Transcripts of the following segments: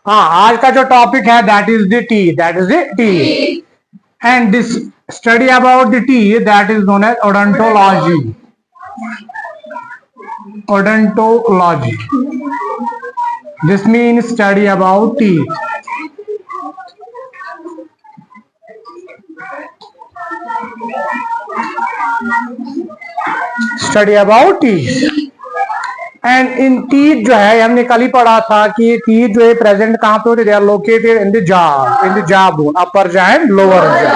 हाँ, आज का जो टॉपिक है that is the teeth, that is the teeth, and this study about the teeth that is known as odontology. Odontology. This means study about teeth. Study about teeth. And इन teeth जो है हमने कल ही पढ़ा था कि teeth जो है प्रेजेंट कहां पे होते हैं, they are located in the jaw bone, upper jaw and lower जा.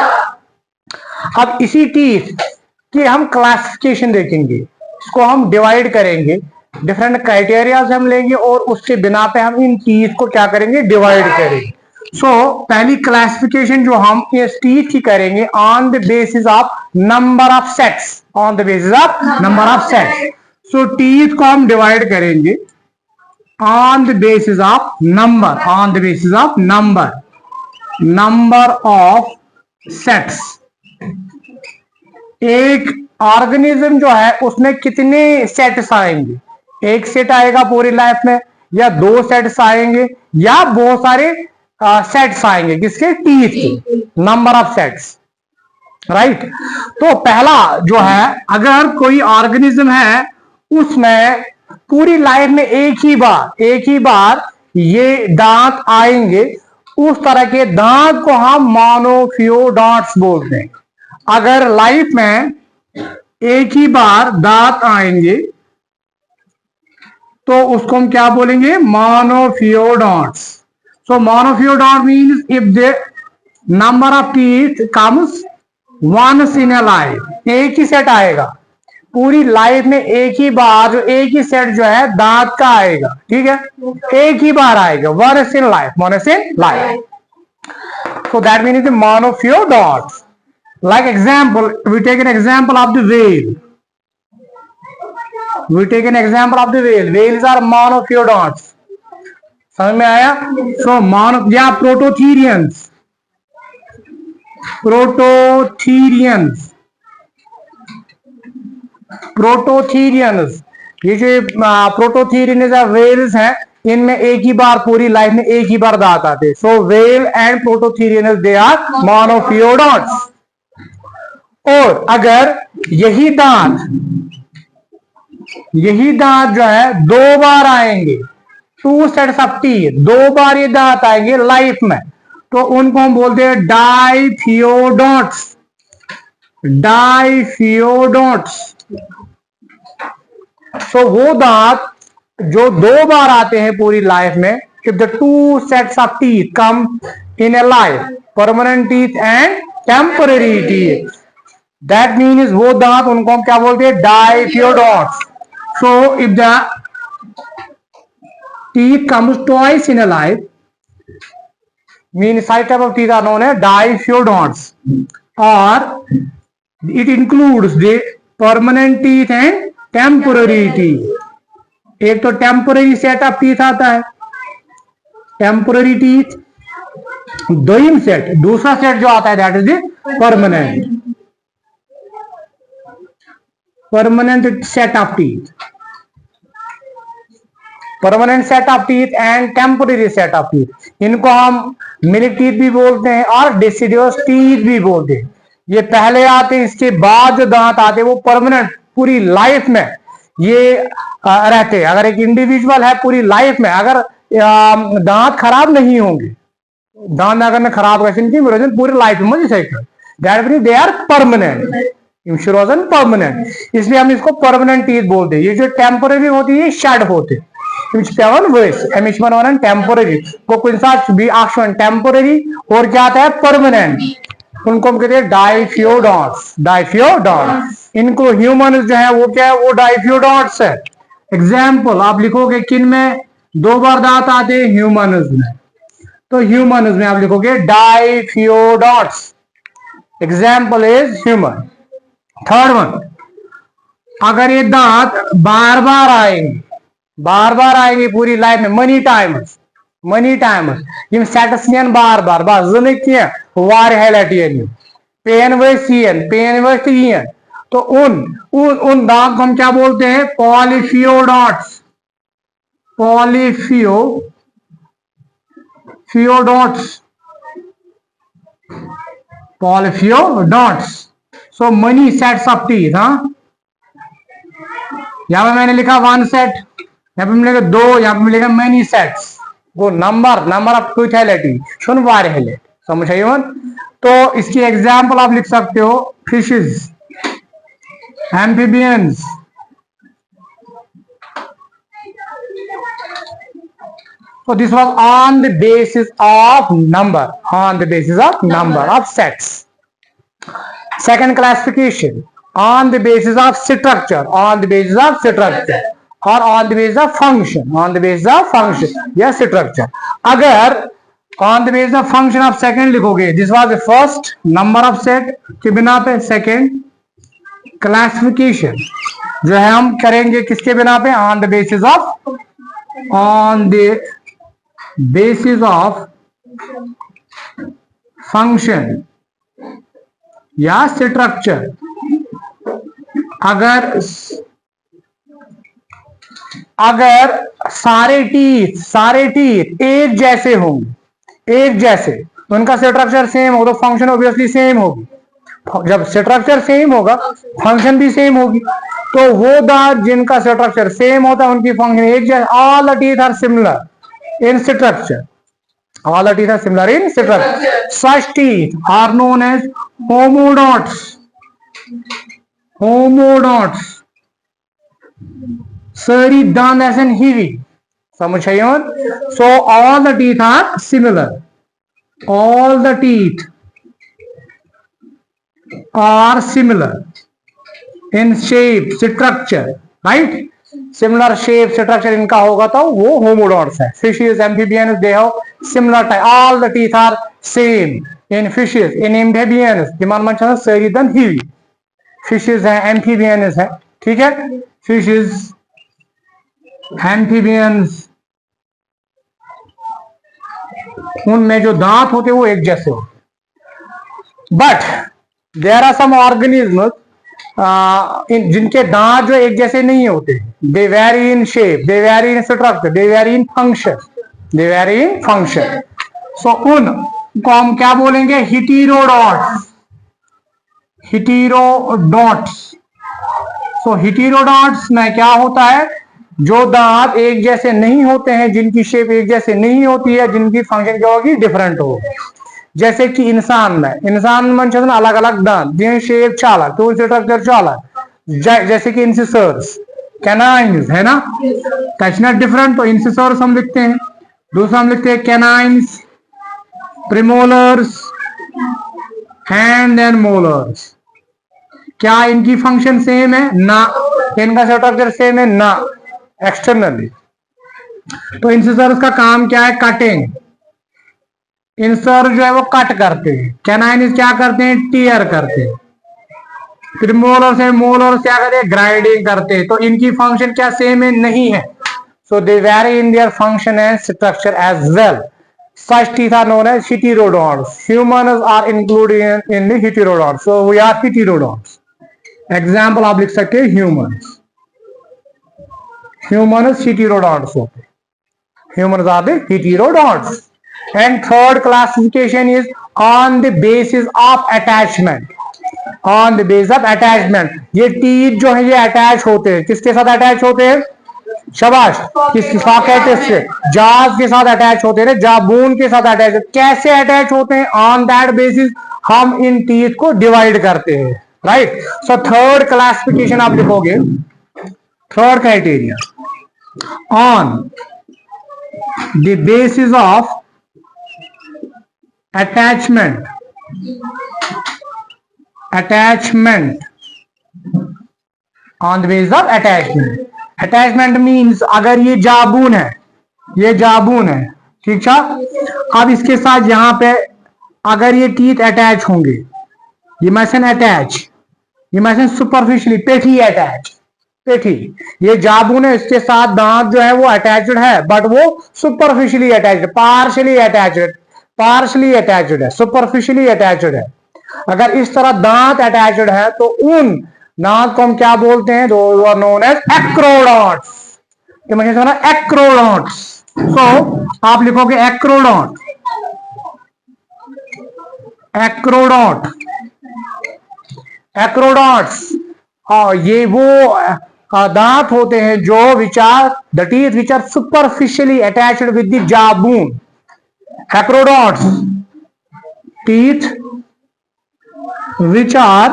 अब इसी टीथ की हम क्लासिफिकेशन देखेंगे, इसको हम डिवाइड करेंगे, डिफरेंट क्राइटेरिया हम लेंगे और उसके बिना पे हम इन टीथ को क्या करेंगे, डिवाइड करेंगे. पहली क्लासिफिकेशन जो हम इस टीथ की करेंगे on the basis of number of sets, on the basis of number of sets. Teeth को हम डिवाइड करेंगे on the basis of number, on the basis of number of sets. एक ऑर्गेनिज्म जो है उसमें कितने सेट्स आएंगे, एक सेट आएगा पूरी लाइफ में, या दो सेट्स आएंगे, या बहुत सारे सेट्स आएंगे, किसके, टीथ के, नंबर ऑफ सेट्स, राइट. तो पहला जो है, अगर कोई ऑर्गेनिज्म है उसमें पूरी लाइफ में एक ही बार ये दांत आएंगे, उस तरह के दांत को हम मोनोफियोडोंट्स बोलते हैं. अगर लाइफ में एक ही बार दांत आएंगे तो उसको हम क्या बोलेंगे, monophyodonts. Monophyodont means if the number of teeth comes once in a life, एक ही सेट आएगा पूरी लाइफ में, एक ही बार जो एक ही सेट जो है दांत का आएगा, ठीक है, एक ही बार आएगा, once in life, once in life. So that means the monophylodonts. Like example, we take an example of the whale. We take an example of the whale. Whales are monophylodonts. समझ में आया? So mono, या prototherians. ये जो प्रोटोथीरियंस Wales हैं, इनमें एक ही बार पूरी लाइफ में एक ही बार दांत आते. So whale and prototherians they are monophyodonts. और अगर यही दांत जो है दो बार आएंगे, टू सेट्स ऑफ टीथ, दो बार ये दांत आएंगे लाइफ में, तो उनको हम बोलते हैं डाइफियोडोंट्स. वो दांत जो दो बार आते हैं पूरी लाइफ में, if the two sets of teeth come in a life, permanent teeth and temporary teeth, that means वो दांत, उनको हम क्या बोलते हैं, diphyodonts. So if the teeth comes twice in a life, means five type of teeth are known as diphyodonts, or it includes the permanent teeth and temporary teeth. एक तो temporary set of teeth आता है, temporary teeth. दूसरा set जो आता है that is the permanent set of teeth. Permanent set of teeth and temporary set of teeth, इनको हम मिनी टीथ भी बोलते हैं और डिसिडियस टीथ भी बोलते हैं. ये पहले आते हैं, इसके बाद जो दांत आते हैं वो परमानेंट पूरी लाइफ में ये रहते हैं. अगर एक इंडिविजुअल है पूरी लाइफ में, अगर दांत खराब नहीं होंगे, दांत अगर मैं खराब पूरी लाइफ में they are permanent, insurance permanent, इसलिए हम इसको परमानेंट टीथ बोलते हैं. ये जो टेम्पोररी होती है ये शेड होते हैं. टेम्पोररी और क्या आता है, परमानेंट, उनको हम कहते हैं डाइफियोडोंट्स. इनको ह्यूमन जो है वो क्या है, वो डाइफियोडोंट्स है. एग्जाम्पल आप लिखोगे किन में दो बार दांत आते हैं, ह्यूमन में, तो ह्यूमन में आप लिखोगे diphyodonts. Example is human. Third one, अगर ये दांत बार बार आएंगे पूरी लाइफ में, मनी टाइम्स यम सेटसियन बार वार पेन वन, तो उन दांत को हम क्या बोलते हैं, पॉलीफियोडोंट्स. Phaeodonts. Polyphaeodonts. So many sets of teeth, हाँ. यहाँ पे मैंने लिखा वन सेट, यहाँ पे मिलेगा दो, यहाँ पे मिलेगा मेनी सेट्स. वो नंबर ऑफ टूथैलिटी सुन वारेहले समझ आई वन. तो इसकी एग्जाम्पल आप लिख सकते हो fishes, amphibians, so this was on the basis of number of sets. Second classification on the basis of structure, or on the basis of function, yes structure. अगर on the basis of function of second लिखोगे, this was the first number of set के बिना पे. second classification जो है हम करेंगे किसके बिना पे, on the basis of function या structure. अगर सारे टीथ एक जैसे होंगे, तो उनका स्ट्रक्चर सेम हो तो फंक्शन ऑब्वियसली सेम होगी. जब स्ट्रक्चर सेम होगा फंक्शन भी सेम होगी. तो वो दांत जिनका स्ट्रक्चर सेम होता है उनकी फंक्शन एक जैसे. All the teeth are similar in structure. Such teeth are known as homodonts. सारी दांत ऐसे हिवी समझ आई. So all the teeth are similar. All the teeth are similar in shape, structure, right? Similar shape, structure इनका होगा तो वो homodonts है. Fishes, amphibians, they have similar type. All the teeth are same in fishes. In amphibians दिमाग में चलना सारी दांत हिवी. Fishes है, amphibians है, ठीक है. Fishes, amphibians, उनमें जो दांत होते वो एक जैसे होते. But there are some organism जिनके दांत जो एक जैसे नहीं होते. They vary in shape, they vary in structure, they vary in function. So उनको हम क्या बोलेंगे, heterodonts. सो heterodonts में क्या होता है, जो दांत एक जैसे नहीं होते हैं, जिनकी शेप एक जैसे नहीं होती है, जिनकी फंक्शन क्या होगी, डिफरेंट होगी. जैसे कि इंसान में अलग अलग दांत, जिनकी शेप चाला तो स्ट्रक्चर चाला. जैसे कि इंसिसर्स, कैनाइन्स है ना, दैट्स नॉट डिफरेंट. तो इंसिसर्स हम लिखते हैं. दूसरा हम लिखते हैं canines, premolars and then molars. क्या इनकी फंक्शन सेम है? ना. इनका स्ट्रक्चर सेम है? ना. एक्सटर्नली तो इंसिसर्स का काम क्या है, कटिंग. इंसर जो है वो कट करते हैं. कैनाइन क्या करते हैं, टीयर करते हैं. फिर मोलर्स है, मोलर्स क्या करते हैं, ग्राइंडिंग करते हैं. तो इनकी फंक्शन क्या सेम है? नहीं है. So they vary in their function and structure as well. Such teeth are known as heterodonts. Humans are included in the heterodonts. So we are heterodonts. Example आप लिख सकते हैं humans. Humans heterodonts होते. Humans are the heterodonts. And third classification is on the basis of attachment. On the basis of attachment. ये teeth जो है ये attach होते हैं. किसके साथ attach होते हैं? शाबाश. किसके साथ कहते हैं? जाज के साथ अटैच होते हैं, जाबून के साथ अटैच. कैसे अटैच होते हैं? ऑन दैट बेसिस हम इन टीथ को डिवाइड करते हैं. राइट. सो थर्ड क्लासिफिकेशन आप लिखोगे, third criteria on the basis of attachment on the basis of attachment. Attachment means अगर ये जाबून है, ठीक है. अब इसके साथ यहाँ पे अगर ये टीथ अटैच होंगे, ये मसन अटैच, ये मसन सुपरफिशियली पेठी अटैच, पेठी ये जाबून है, इसके साथ दांत जो है वो अटैच्ड है, बट वो सुपरफिशियली अटैच्ड, पार्शली अटैच्ड है, सुपरफिशियली अटैच्ड है. अगर इस तरह दांत अटैच्ड है तो उन दांत को हम क्या बोलते हैं? Those are known as acrodonts. एक्रोडोंट्स. सो आप लिखोगे एक्रोडोंट. एक्रोडोंट, एक्रोडोंट्स, ये वो दांत होते हैं जो which are the teeth which are superficially attached with the jaw bone. Acrodonts, teeth which are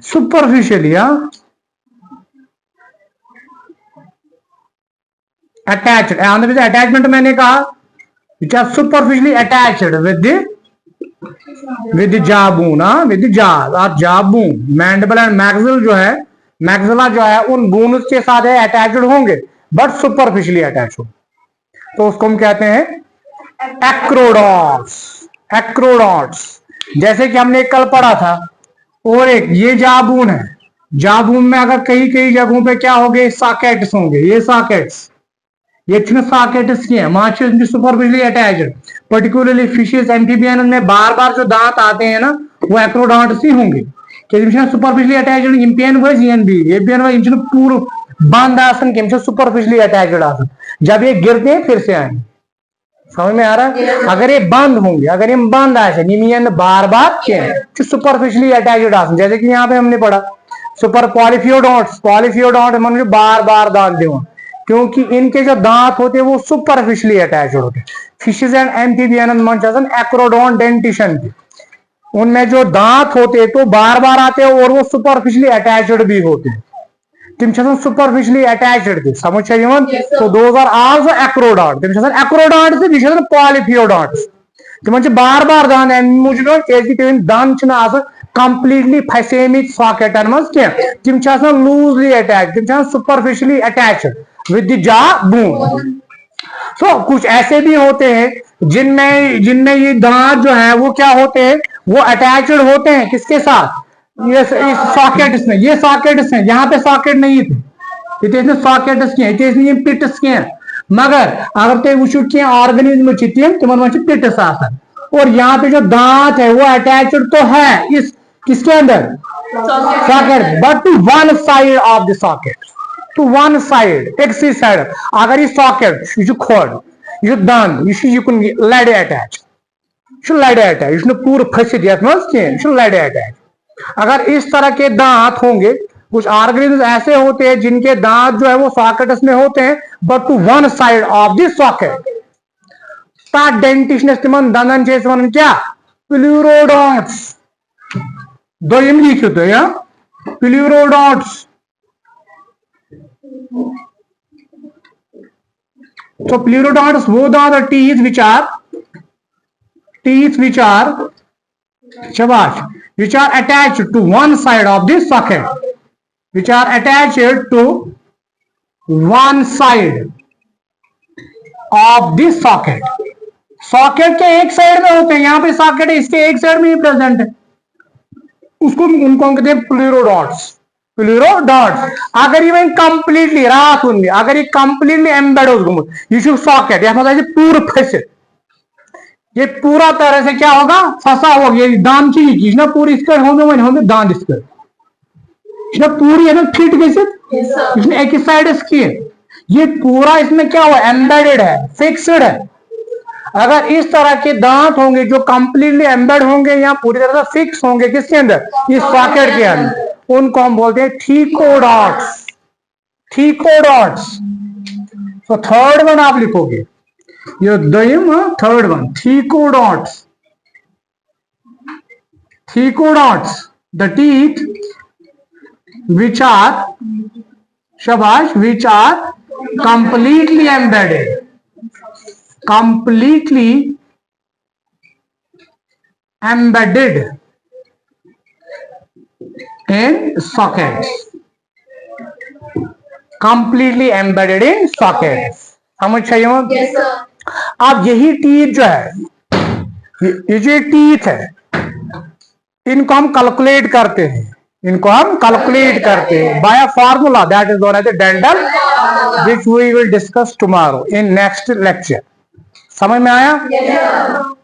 superficially attached, आंध्र में अटैचमेंट मैंने कहा, which are superficially attached with jaw bone, with jaw bone. Mandible and maxilla जो है, maxilla जो है उन bones के साथ अटैच्ड होंगे बट सुपरफिशियली अटैच हो, तो उसको हम कहते हैं एक्रोडोंट्स। एक्रोडोंट्स, जैसे कि हमने कल पढ़ा था। और एक ये जॉ बोन है, जॉ बोन में अगर कई कई जगहों पे क्या होंगे, सॉकेट्स होंगे, ये सॉकेट्स, ये सॉकेट्स की है, superficially attached. Particularly fishes, amphibian में बार बार जो दांत आते हैं ना, वो एक्रोडोंट्स ही होंगे। सुपरफिशियली अटैच्ड इम्पियन वज एनबी एपियन वज पूर्व बंद आसन के सुपरफिशियली अटैच्ड आसन, जब ये गिरते हैं फिर से आएंगे। समझ में आ रहा है? अगर ये बंद होंगे, अगर ये बंद आसन बार बार सुपरफिशियली अटैच्ड आसन, जैसे कि यहाँ पे हमने पढ़ा सुपर पॉलीफियोडोंट्स, पॉलीफियोडोंट मतलब बार बार दांत दे, क्योंकि इनके जो दांत होते हैं वो सुपरफिशियली अटैच्ड होते हैं। Fishes and amphibian acrodont dentition, उनमें जो दांत होते हैं तो बार बार आते हैं और वो सुपरफिशियली अटैच्ड भी होते हैं। तुम सुपरफिशियली अटैच्ड थे, समझ चाहिए? तो those are also acrodont, acrodont से पॉलीफियोडोंट्स, तुम बार बार दांत दांत कंप्लीटली फसेमित सॉकेटन मज तुम लूजली अटैच, तुम superficially attached with the jaw bone. So कुछ ऐसे भी होते हैं जिनमें ये दांत जो है वो क्या होते हैं, वो अटैच्ड होते हैं किसके साथ, ये सॉकेट्स में। ये सॉकेट्स हैं, यहाँ पे सॉकेट नहीं थे, ये सॉकेट्स के हैं, पिट्स के हैं। मगर अगर तुम वुचो कि ऑर्गेनिज्म तिमन पिट्स आसन, और यहाँ पे जो दांत है वो अटैच्ड तो है इस किसके अंदर, socket, but to one side of the socket, to one side, एक साइड। अगर ये सॉकेट, ये खोड, ये दान, ये लड़े अटैच, लड़े अटैच, पूरे फसित ये लड़े अटैच। अगर इस तरह के दांत होंगे, कुछ ऑर्गेनिज्म ऐसे होते हैं जिनके दांत जो है वो सॉकेट्स में होते हैं but to one side of the socket. Dentition दंदन क्या, प्लूरोडोंट्स, दोयम लिखियो तो या प्लूरोडोंट्स। So pleurodonts वो दांत teeth which are शाबाश, which are attached to one side of the socket, which are attached to one side of the socket। Socket के एक साइड में होते हैं, यहाँ पे सॉकेट है इसके एक साइड में ही प्रेजेंट है, उसको उनको कहते हैं प्लूरोडोंट्स। प्लूरोडोंट्स अगर ये कंप्लीटली रात होंगे, अगर ये कंप्लीटली एम्बेड हो, ये सॉकेट या मतलब पूरा फंसे, ये पूरा तरह से क्या होगा, फंसा हो गया। दान की चीज ना पूरी स्क्वायर होंगे दान स्क्वायर पूरी है ना फिट कैसे, इसमें एक ही साइड इसकी है, ये पूरा इसमें क्या हुआ, एम्बेडेड है, फिक्स्ड है। अगर इस तरह के दांत होंगे जो कंप्लीटली एम्बेड होंगे या पूरी तरह से फिक्स होंगे किसके अंदर, इस सॉकेट के अंदर, उनको हम बोलते हैं थीकोडॉट्स। थीकोडॉट्स। तो थर्ड वन आप लिखोगे, ये दयम, third one thecodonts. Thecodonts, the teeth which are shabash, which are completely embedded, completely embedded in sockets, completely embedded in sockets। समझ चाहिए? yes, अब यही टीथ जो है, ये जो टीथ है, इनको हम कैलकुलेट करते हैं, इनको हम कैलकुलेट करते हैं by a formula that is known as dental, which we will discuss tomorrow in next lecture. समझ में आया? yes,